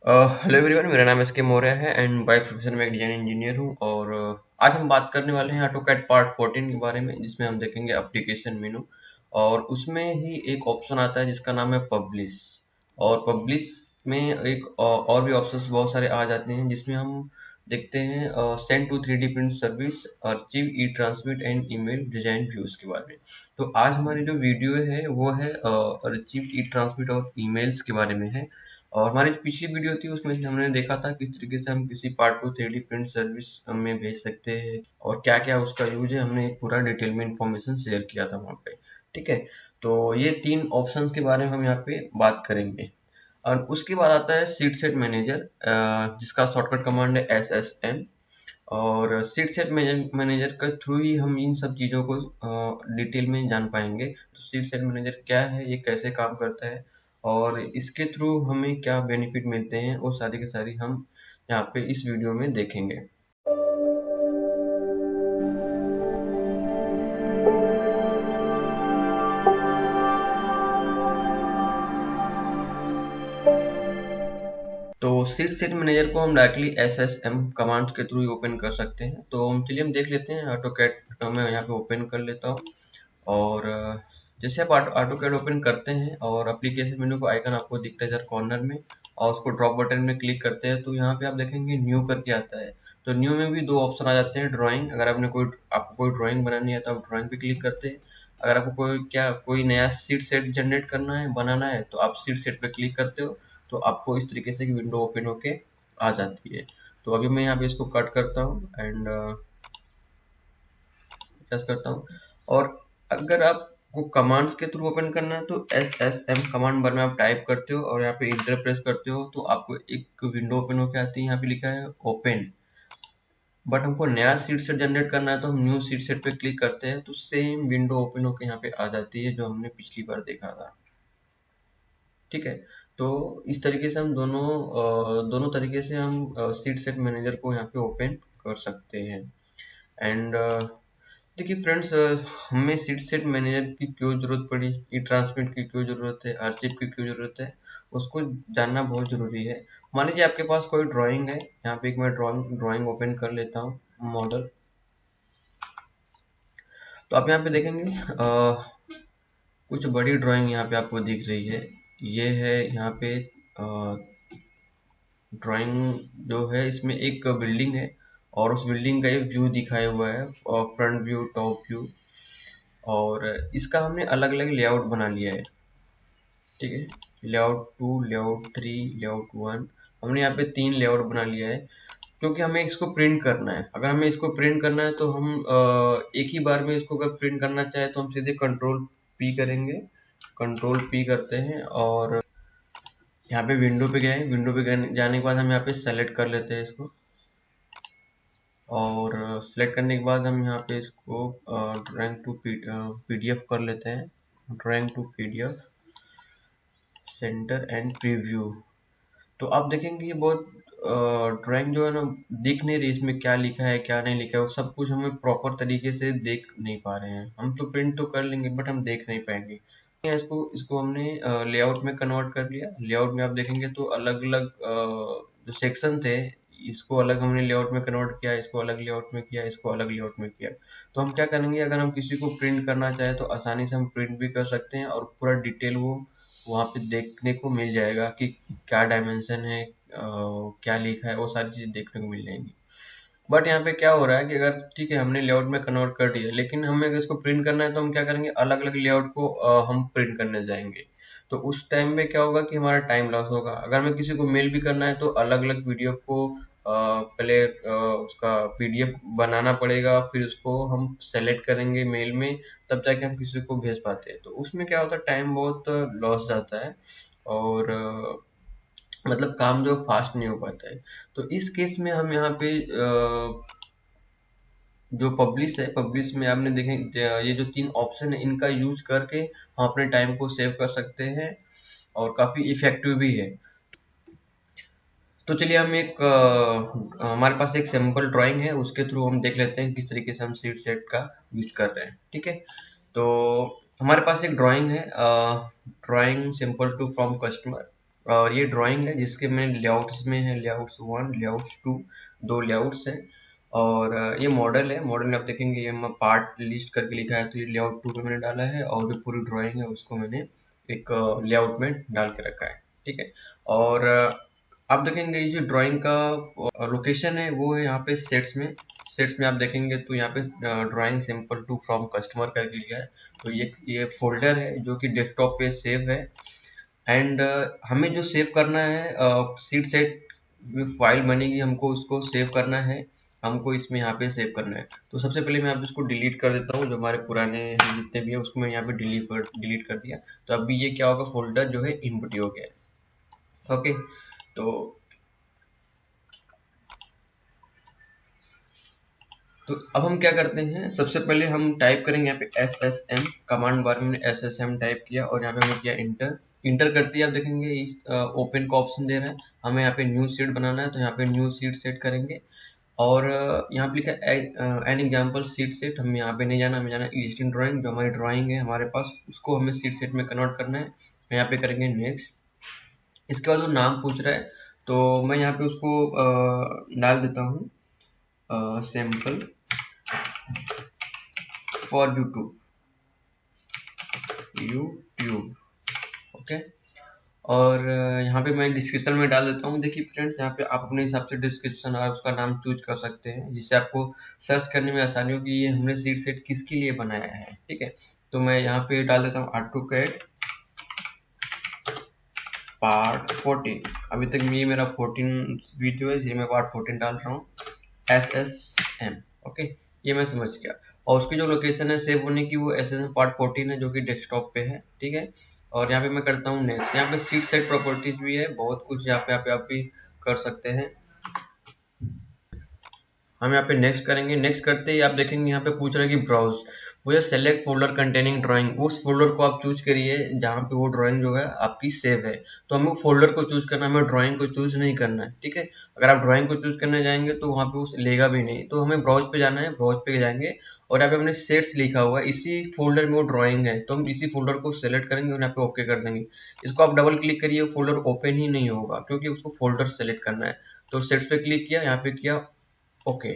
Hello everyone, मेरा नाम S के मौर्य है एंड बाय प्रोफेशन मैं एक डिजाइन इंजीनियर हूँ। और आज हम बात करने वाले हैं ऑटोकैड पार्ट 14 के बारे में, जिसमें हम देखेंगे एप्लीकेशन मेनू। और उसमें ही एक ऑप्शन आता है जिसका नाम है पब्लिश। और पब्लिश में एक और भी ऑप्शंस बहुत सारे आ जाते हैं, जिसमें हम देखते हैं send to 3D print service, archive, e transmit and email design views के बारे में। तो आज हमारी जो वीडियो है वो है अर्चिव, ई ट्रांसमिट और ईमेल्स के बारे में है। और हमारी जो पिछली वीडियो थी उसमें हमने देखा था किस तरीके से हम किसी पार्ट को 3D प्रिंट सर्विस में भेज सकते हैं और क्या क्या उसका यूज है। हमने पूरा डिटेल में इंफॉर्मेशन शेयर किया था वहाँ पे। ठीक है, तो ये तीन ऑप्शंस के बारे में हम यहाँ पे बात करेंगे। और उसके बाद आता है सीट सेट मैनेजर, जिसका शॉर्टकट कमांड है SSM। और सीट सेट मैनेजर के थ्रू ही हम इन सब चीज़ों को डिटेल में जान पाएंगे। तो सीट सेट मैनेजर क्या है, ये कैसे काम करता है और इसके थ्रू हमें क्या बेनिफिट मिलते हैं, वो सारी की सारी हम यहाँ पे इस वीडियो में देखेंगे। तो सीट सेट मैनेजर को हम डायरेक्टली SSM कमांड्स के थ्रू ही ओपन कर सकते हैं। तो चलिए हम देख लेते हैं। ऑटोकैड मैं यहाँ पे ओपन कर लेता हूँ। और जैसे आप ऑटोकैड ओपन करते हैं और एप्लीकेशन मेनू का आइकन आपको दिखता है इधर कॉर्नर में, और उसको ड्रॉप बटन में क्लिक करते हैं तो यहाँ पे आप देखेंगे न्यू करके आता है। तो न्यू में भी दो ऑप्शन आ जाते हैं। ड्राइंग, अगर आपको कोई ड्राइंग बनानी है तो आप ड्राइंग पे क्लिक करते हैं। अगर आपको कोई नया सीट सेट जनरेट करना है, बनाना है, तो आप सीट सेट पे क्लिक करते हो। तो आपको इस तरीके से विंडो ओपन होके आ जाती है। तो अभी मैं यहाँ पे इसको कट करता हूँ एंड प्रेस करता हूँ। और अगर आपको कमांड्स के थ्रू ओपन करना है तो SSM कमांड बार में आप टाइप करते हो और यहाँ पे इंटर प्रेस करते हो तो आपको एक विंडो ओपन होकर आती है। यहाँ पे लिखा है ओपन। बट हमको नया सीट सेट जनरेट करना है तो हम न्यू सीट सेट पे क्लिक करते हैं तो सेम विंडो ओपन होकर यहाँ पे आ जाती है जो हमने पिछली बार देखा था। ठीक है, तो इस तरीके से हम दोनों तरीके से हम सीट सेट मैनेजर को यहाँ पे ओपन कर सकते हैं। एंड देखिए फ्रेंड्स, हमें सीट सेट मैनेजर की क्यों जरूरत पड़ी, ई ट्रांसमिट की क्यों जरूरत है, आरचिव की क्यों जरूरत है, उसको जानना बहुत जरूरी है। मान लीजिए आपके पास कोई ड्राइंग है। यहाँ पे एक मैं ड्राइंग ओपन कर लेता हूँ, मॉडल। तो आप यहाँ पे देखेंगे कुछ बड़ी ड्राइंग यहाँ पे आपको दिख रही है। ये है यहाँ पे ड्राइंग जो है, इसमें एक बिल्डिंग है और उस बिल्डिंग का एक व्यू दिखाया हुआ है, फ्रंट व्यू, टॉप व्यू। और इसका हमने अलग अलग लेआउट बना लिया है। ठीक है, लेआउट 2, लेआउट 3, लेआउट 1। हमने यहाँ पे 3 लेआउट बना लिया है क्योंकि हमें इसको प्रिंट करना है। अगर हमें इसको प्रिंट करना है तो हम एक ही बार में इसको अगर प्रिंट करना चाहे तो हम सीधे कंट्रोल पी करेंगे। कंट्रोल पी करते हैं और यहाँ पे विंडो पे गए। विंडो पे जाने के बाद हम यहाँ पे सेलेक्ट कर लेते हैं इसको। और सेलेक्ट करने के बाद हम यहाँ पे इसको ड्राइंग टू PDF कर लेते हैं। Drawing to PDF, centre and preview. तो आप देखेंगे ये बहुत ड्राइंग जो है ना, दिख नहीं रही इसमें क्या लिखा है क्या नहीं लिखा है, वो सब कुछ हमें प्रॉपर तरीके से देख नहीं पा रहे हैं। हम तो प्रिंट तो कर लेंगे बट हम देख नहीं पाएंगे। इसको इसको हमने लेआउट में कन्वर्ट कर लिया। लेआउट में आप देखेंगे तो अलग अलग जो सेक्शन थे, इसको अलग हमने लेआउट में कन्वर्ट किया, इसको अलग लेआउट में किया, इसको अलग लेआउट में किया। तो हम क्या करेंगे, अगर हम किसी को प्रिंट करना चाहे तो आसानी से हम प्रिंट भी कर सकते हैं और पूरा डिटेल वो वहाँ पे देखने को मिल जाएगा कि क्या डायमेंशन है, क्या लिखा है, वो सारी चीजें देखने को मिल जाएंगी। बट यहाँ पे क्या हो रहा है कि अगर ठीक है हमने लेआउट में कन्वर्ट कर दिया, लेकिन हमें अगर इसको प्रिंट करना है तो हम क्या करेंगे, अलग अलग लेआउट को हम प्रिंट करने जाएंगे। तो उस टाइम में क्या होगा कि हमारा टाइम लॉस होगा। अगर हमें किसी को मेल भी करना है तो अलग अलग पीडीएफ को पहले उसका PDF बनाना पड़ेगा, फिर उसको हम सेलेक्ट करेंगे मेल में, तब जाके हम किसी को भेज पाते हैं। तो उसमें क्या होता है, टाइम बहुत लॉस जाता है और मतलब काम जो फास्ट नहीं हो पाता है। तो इस केस में हम यहाँ पे जो पब्लिश है, पब्लिश में आपने देखें ये जो 3 ऑप्शन है इनका यूज करके हम अपने टाइम को सेव कर सकते हैं और काफी इफेक्टिव भी है। तो चलिए हम हमारे पास एक सिंपल ड्राइंग है, उसके थ्रू हम देख लेते हैं किस तरीके से हम सीट सेट का यूज कर रहे हैं। ठीक है, तो हमारे पास एक ड्राइंग है, drawing simple to from customer. और ये ड्राइंग है जिसके में लेआउट्स में है, लेआउट्स 1, लेआउट्स 2, दो लेआउट्स हैं। और ये मॉडल है, मॉडल में आप देखेंगे ये पार्ट लिस्ट करके लिखा है, तो ये लेआउट 2 में मैंने डाला है, और जो पूरी ड्राइंग है उसको मैंने एक लेआउट में डाल के रखा है, ठीक है। और आप देखेंगे ये जो ड्राइंग का लोकेशन है वो है यहाँ पे सेट्स में। सेट्स में आप देखेंगे तो यहाँ पे ड्राइंग सैंपल 2 फ्रॉम कस्टमर करके लिया है। तो ये फोल्डर है जो कि डेस्कटॉप पे सेव है। एंड हमें जो सेव करना है सीड सेट में फाइल बनेगी, हमको उसको सेव करना है, हमको इसमें यहाँ पे सेव करना है। तो सबसे पहले मैं आप इसको डिलीट कर देता हूँ, जो हमारे पुराने जितने भी है उसको मैं यहाँ पे डिलीट कर दिया। तो अभी ये क्या होगा, फोल्डर जो है इम्प्टी हो गया है। ओके, तो अब हम क्या करते हैं, सबसे पहले हम टाइप करेंगे यहाँ पे SSM, कमांड बार में SSM टाइप किया और यहाँ पे हमने किया इंटर। इंटर करते ही आप देखेंगे इस ओपन का ऑप्शन दे रहा है, हमें यहाँ पे न्यू सीट बनाना है, तो यहाँ पे न्यू सीट सेट करेंगे। और यहाँ पे लिखा है एन एग्जाम्पल सीट सेट, हमें यहाँ पे नहीं जाना, हमें जाना एग्जिस्टिंग ड्राइंग, जो हमारी ड्राइंग है हमारे पास उसको हमें सीट सेट में कन्वर्ट करना है। यहाँ पे करेंगे नेक्स्ट। इसके बाद वो नाम पूछ रहा है, तो मैं यहाँ पे उसको डाल देता हूँ सैम्पल फॉर यूट्यूब। ओके, और यहाँ पे मैं डिस्क्रिप्शन में डाल देता हूँ। देखिए फ्रेंड्स, यहाँ पे आप अपने हिसाब से डिस्क्रिप्शन और उसका नाम चूज कर सकते हैं, जिससे आपको सर्च करने में आसानी होगी ये हमने सीट सेट किसके लिए बनाया है, ठीक है। तो मैं यहाँ पे डाल देता हूँ AutoCAD पार्ट 14। अभी तक ये मेरा 14 वीडियो है, जिसमें मैं पार्ट 14 डाल रहा हूँ, SSM। ओके, ये मैं समझ गया। और उसकी जो लोकेशन है सेव होने की, वो SSM पार्ट 14 है, जो कि डेस्कटॉप पे है, ठीक है। और यहाँ पे मैं करता हूँ नेक्स्ट। यहाँ पे सीट सेट प्रॉपर्टीज भी है, बहुत कुछ यहाँ पे आप भी कर सकते हैं। हम यहाँ पे नेक्स्ट करेंगे। नेक्स्ट करते ही आप देखेंगे यहाँ पे पूछ रहा है कि ब्राउज, मुझे सेलेक्ट फोल्डर कंटेनिंग ड्राइंग, उस फोल्डर को आप चूज करिए जहाँ पे वो ड्राइंग जो है आपकी सेव है। तो हमें फोल्डर को चूज करना है, हमें ड्राइंग को चूज नहीं करना है, ठीक है। अगर आप ड्राइंग को चूज करने जाएंगे तो वहाँ पे उस लेगा भी नहीं, तो हमें ब्राउज पे जाना है, ब्राउज पे जाएंगे और यहाँ पे हमने सेट्स लिखा हुआ है, इसी फोल्डर में वो ड्राइंग है, तो हम इसी फोल्डर को सेलेक्ट करेंगे और यहाँ पे ओके कर देंगे। इसको आप डबल क्लिक करिए, फोल्डर ओपन ही नहीं होगा क्योंकि उसको फोल्डर सेलेक्ट करना है। तो सेट्स पे क्लिक किया, यहाँ पे किया ओके,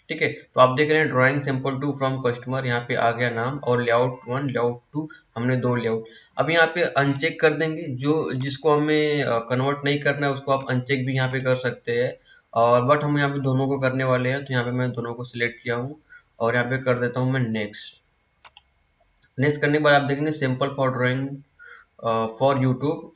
ठीक है। तो आप देख रहे हैं ड्राइंग सैंपल 2 फ्रॉम कस्टमर, यहाँ पे आ गया नाम, और लेआउट 1 लेआउट 2, हमने दो लेआउट। अब यहाँ पे अनचेक कर देंगे, जो जिसको हमें कन्वर्ट नहीं करना है उसको आप अनचेक भी यहाँ पे कर सकते हैं। और बट हम यहाँ पे दोनों को करने वाले हैं, तो यहाँ पे मैं दोनों को सिलेक्ट किया हूँ और यहाँ पे कर देता हूँ मैं नेक्स्ट। नेक्स्ट करने के बाद आप देखेंगे simple for drawing for YouTube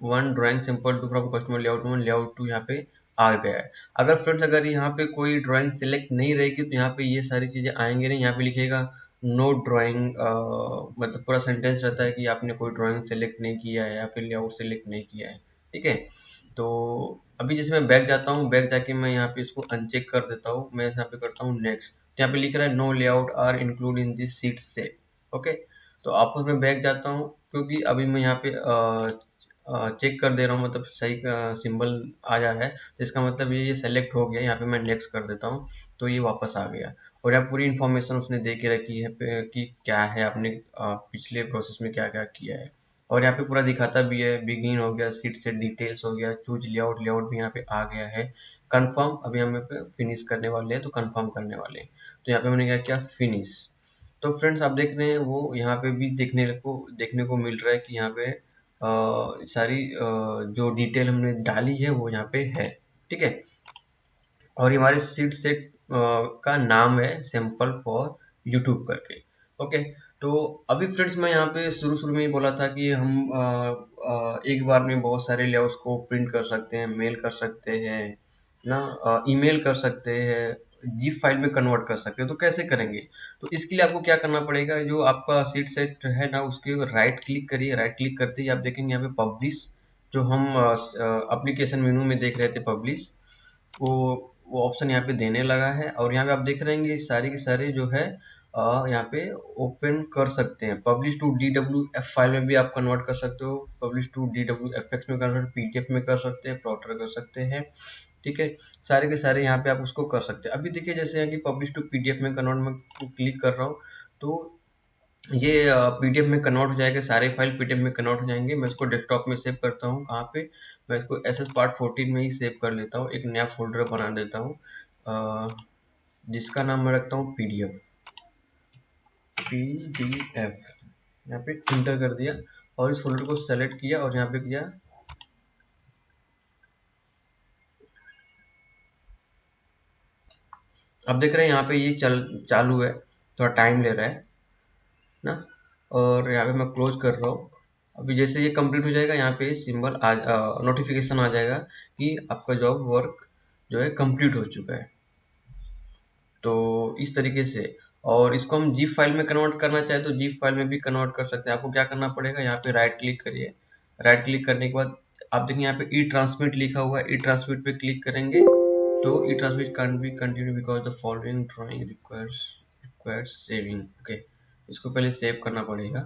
1 drawing simple 2 from customer layout 1 layout 2 यहाँ पे आ गया है। अगर फ्रेंड्स अगर यहाँ पे कोई ड्राइंग सिलेक्ट नहीं रहेगी तो यहाँ पे ये सारी चीजें आएंगे नहीं, यहाँ पे लिखेगा नो ड्राइंग, मतलब पूरा सेंटेंस रहता है कि आपने कोई ड्राइंग सेलेक्ट नहीं किया है या फिर लेआउट सेलेक्ट नहीं किया है, ठीक है। तो अभी जैसे मैं बैक जाता हूँ, बैक जाके मैं यहाँ पे इसको अनचेक कर देता हूँ, मैं यहाँ पे करता हूँ नेक्स्ट। यहाँ पे लिख रहा है no layout are include in this sheet set. Okay, तो आपस में बैक जाता हूँ क्योंकि अभी मैं यहाँ पे चेक कर दे रहा हूँ, मतलब सही सिंबल आ जा रहा है, तो इसका मतलब ये सेलेक्ट हो गया। यहाँ पे मैं नेक्स्ट कर देता हूँ तो ये वापस आ गया, और यहाँ पूरी इन्फॉर्मेशन उसने दे के रखी है कि क्या है आपने पिछले प्रोसेस में क्या क्या किया है। और यहाँ पे पूरा दिखाता भी है, बिगिन हो गया, सीट सेट डिटेल्स हो गया, चूज लेआउट, लेआउट भी यहाँ पे आ गया है, कंफर्म अभी हम पे फिनिश करने वाले हैं, तो कंफर्म करने वाले हैं। तो यहाँ पे मैंने क्या किया, फिनिश। तो फ्रेंड्स आप देख रहे हैं वो यहाँ पे भी देखने को मिल रहा है कि यहाँ पे सारी जो डिटेल हमने डाली है वो यहाँ पे है, ठीक है। और ये हमारे सीट सेट का नाम है सैंपल फॉर यूट्यूब करके। ओके, तो अभी फ्रेंड्स मैं यहाँ पे शुरू शुरू में ही बोला था कि हम एक बार में बहुत सारे लेआउट्स को प्रिंट कर सकते हैं, मेल कर सकते हैं ना, ईमेल कर सकते हैं, जिप फाइल में कन्वर्ट कर सकते हैं। तो कैसे करेंगे, तो इसके लिए आपको क्या करना पड़ेगा, जो आपका सीट सेट है ना उसके राइट क्लिक करिए। राइट क्लिक करते ही आप देखेंगे यहाँ पे पब्लिश, जो हम एप्लीकेशन मेनू में देख रहे थे पब्लिश, वो वो ऑप्शन यहाँ पे देने लगा है। और यहाँ पे आप देख रहे हैं ये सारे के सारे जो है यहाँ पे ओपन कर सकते हैं। पब्लिश टू DWF फाइल में भी आप कन्वर्ट कर सकते हो, पब्लिश टू DWFX में कन्वर्ट, PDF में कर सकते हैं, प्लॉटर कर सकते हैं, ठीक है। सारे के सारे यहाँ पे आप उसको कर सकते हैं। अभी देखिए जैसे यहाँ की पब्लिश टू PDF में कन्वर्ट में क्लिक कर रहा हूँ, तो ये पीडीएफ में कन्वर्ट हो जाएगा, सारे फाइल पीडीएफ में कन्वर्ट हो जाएंगे। मैं इसको डेस्कटॉप में सेव करता हूँ। कहाँ पे? मैं इसको एसएस पार्ट 14 में ही सेव कर लेता हूँ, एक नया फोल्डर बना देता हूँ जिसका नाम मैं रखता हूँ पीडीएफ। यहाँ पे इंटर कर दिया और इस फोल्डर को सेलेक्ट किया और यहाँ पे किया अब देख रहे हैं यहाँ पे ये चालू है, थोड़ा टाइम ले रहा है ना। और यहाँ पे मैं क्लोज कर रहा हूँ। अभी जैसे ये कंप्लीट हो जाएगा, यहाँ पे सिंबल नोटिफिकेशन आ जाएगा कि आपका जॉब वर्क जो है कंप्लीट हो चुका है। तो इस तरीके से, और इसको हम जीप फाइल में कन्वर्ट करना चाहे तो जीप फाइल में भी कन्वर्ट कर सकते हैं। आपको क्या करना पड़ेगा, यहाँ पे राइट क्लिक करिए। राइट क्लिक करने के बाद आप देखिए यहाँ पे ई ट्रांसमिट लिखा हुआ है, ई ट्रांसमिट पे क्लिक करेंगे तो e transmit can be continue because the following drawing requires saving. Okay, इसको पहले सेव करना पड़ेगा।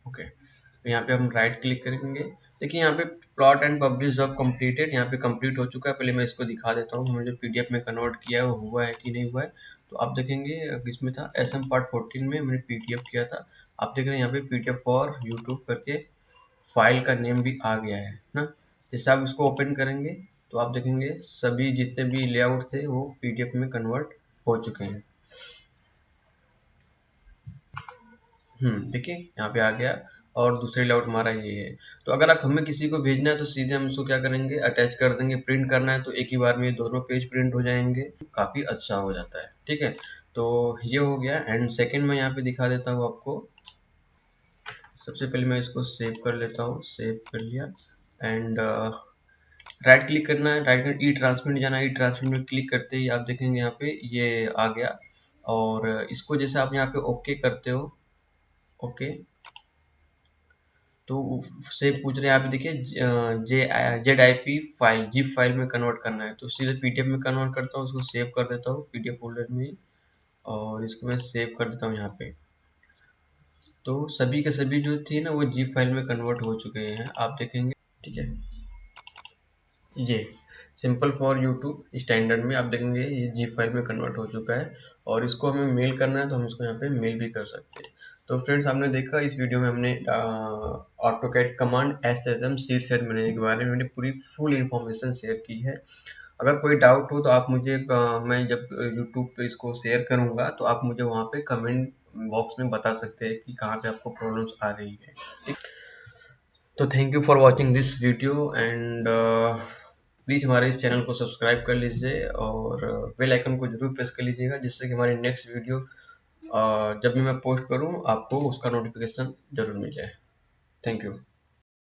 ओके, तो यहाँ पे हम राइट क्लिक करेंगे। देखिए यहाँ पे plot and publish job completed, यहाँ पे कंप्लीट हो चुका है। पहले मैं इसको दिखा देता हूँ, हमने जो पीडीएफ में कन्वर्ट किया है वो हुआ है कि नहीं हुआ है। तो आप देखेंगे किसमें था, एसएम पार्ट 14 में मैंने पीडीएफ किया था। आप देख रहे हैं यहाँ पे पीडीएफ फॉर यूट्यूब करके फाइल का नेम भी आ गया है ना। जैसे आप इसको ओपन करेंगे तो आप देखेंगे सभी जितने भी लेआउट थे वो पीडीएफ में कन्वर्ट हो चुके हैं। देखिए यहाँ पे आ गया और दूसरे लेआउट हमारा ये है। तो अगर आप हमें किसी को भेजना है तो सीधे हम इसको क्या करेंगे, अटैच कर देंगे। प्रिंट करना है तो एक ही बार में ये दोनों पेज प्रिंट हो जाएंगे, काफी अच्छा हो जाता है। ठीक है, तो ये हो गया। एंड सेकंड मैं यहाँ पे दिखा देता हूँ आपको। सबसे पहले मैं इसको सेव कर लेता हूँ, सेव कर लिया। एंड राइट क्लिक करना है, राइट क्लिक ई ट्रांसमिट जाना है। ई ट्रांसमिट में क्लिक करते ही आप देखेंगे यहाँ पे ये आ गया। और इसको जैसे आप यहाँ पे ओके करते हो, ओके, तो से पूछ रहे हैं। यहाँ पे देखिए Z I P file zip file में कन्वर्ट करना है, तो सीधे पीडीएफ में कन्वर्ट करता हूँ, उसको सेव कर देता हूँ पीडीएफ फोल्डर में ही, और इसको मैं सेव कर देता हूँ यहाँ पे। तो सभी के सभी जो थी ना वो जिप फाइल में कन्वर्ट हो चुके हैं, आप देखेंगे। ठीक है, ये सिंपल फॉर यूट्यूब स्टैंडर्ड में आप देखेंगे ये जीप फाइल में कन्वर्ट हो चुका है। और इसको हमें मेल करना है तो हम इसको यहाँ पे मेल भी कर सकते हैं। तो फ्रेंड्स, आपने देखा इस वीडियो में हमने AutoCAD command SSM seed set बनाने के बारे में मैंने पूरी फुल इंफॉर्मेशन शेयर की है। अगर कोई डाउट हो तो आप मुझे मैं जब यूट्यूब पे इसको शेयर करूँगा तो आप मुझे वहाँ पे कमेंट बॉक्स में बता सकते हैं कि कहाँ पे आपको प्रॉब्लम्स आ रही है। ठीक, तो thank you for watching this video. And please हमारे इस चैनल को सब्सक्राइब कर लीजिए और बेल आइकन को जरूर प्रेस कर लीजिएगा, जिससे कि हमारी नेक्स्ट वीडियो जब भी मैं पोस्ट करूं आपको उसका नोटिफिकेशन जरूर मिल जाए। Thank you.